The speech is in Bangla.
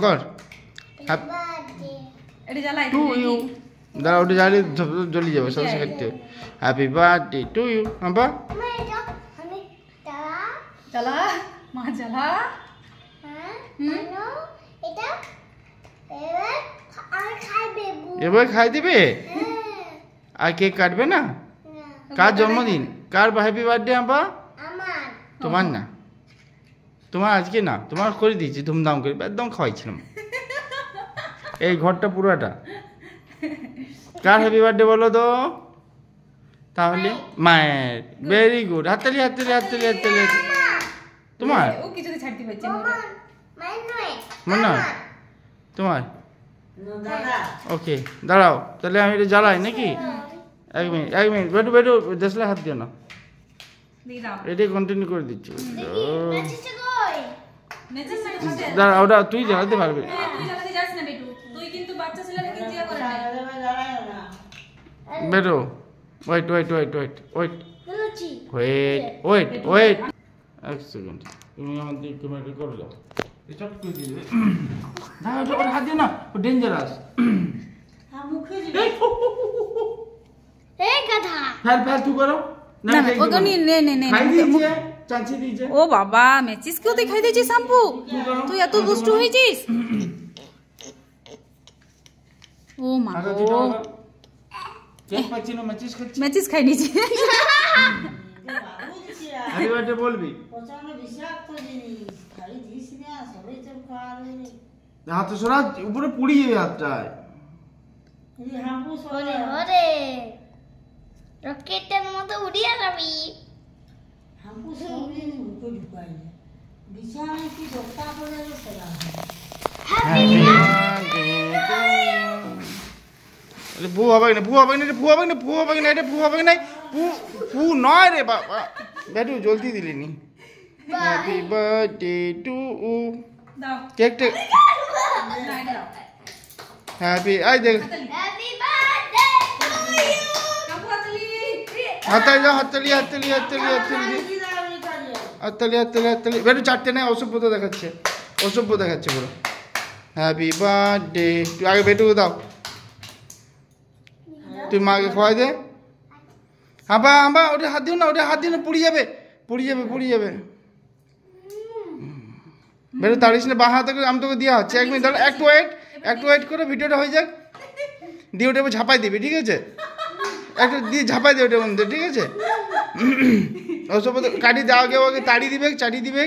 কর টু ইউ দাঁড়া ওটা জ্বালে জ্বলি যাবে সরষে কাটতে হ্যাপি বার্থডে টু ইউ আব্বা জ্বালা মা জ্বালা এবার খাই দিবে আর কেক কাটবে না কার জন্মদিন কার হ্যাপি বার্থডে আব্বা তোমার না তোমার আজকে না তোমার করে দিয়েছি ধুমধাম করে একদম খাওয়াইছিলাম এই ঘরটা পুরোটা কার হ্যাপি বার্থডে বলো তো তাহলে মায়ের ভেরি গুড হাততালি হাততালি হাততালি হাততালি তোমার ও কিছুতে ছাড়তে পারছে মনে হয় তোমার ওকে দাঁড়াও তাহলে আমি এটা জ্বালাই নাকি এক মিনিট বেটু বেটু দেশলে হাত দিও না এটাই কন্টিনিউ করে দিচ্ছি দাঁড়া ওটা তুই জ্বালাতে পারবি বেরো wait wait wait wait wait wait wait wait এক সেকেন্ড তুমি আমাদের ক্যামেরাটা করে দাও চট করে দিয়ে দেবে না ওটা হাত দিও না ও ডেঞ্জারাস ফেল ফেল তুই করো না ও তো নে নে নে খাই দিয়েছে চাচি দিয়েছে ও বাবা মেচিস কেউ তুই খাই দিয়েছিস শাম্পু তুই এত দুষ্টু হয়েছিস ও মা গো কেক পাচ্ছি না মেচিস খাচ্ছি মেচিস খাই নিয়েছি হ্যাপি বার্থডে বলবি হাত সরা উপরে পুড়ি যাবে হাতটায় রকেটের মতো উড়িয়ে যাবি ভু হবে না ভু হবে না ভু হবে না ভু হবে না এটা ভু হবে না ভু নয় রে বাবা বেটু জলদি দিলি নি হ্যাপি বার্থডে টু দাও কেকটা হ্যাপি আই দেখ হ্যাপি বার্থডে টু ইউ হাততালি হাততালি হাততালি হাততালি হাততালি হাততালি হাততালি হাততালি বেটু চারটে নেই অসভ্যতা দেখাচ্ছে অসভ্য দেখাচ্ছে পুরো হ্যাপি বার্থডে তুই আগে বেটুকে দাও তুই মাকে খাওয়াই দে হাঁপা হাঁপা ওটা হাত দিও না ওটা হাত দিও না পুড়ে যাবে পুড়ে যাবে পুড়ে যাবে বেরো তাড়িস না বা হাত আমি তোকে দেওয়া হচ্ছে এক মিনিট দাঁড়া একটু ওয়েট করে ভিডিওটা হয়ে যাক দিয়ে ওটা ঝাঁপাই দিবি ঠিক আছে একটু দিয়ে ঝাঁপাই দেবে ওটার মধ্যে ঠিক আছে ওসব কাটি দেওয়া আগে তাড়ি দিবে চাটি দিবে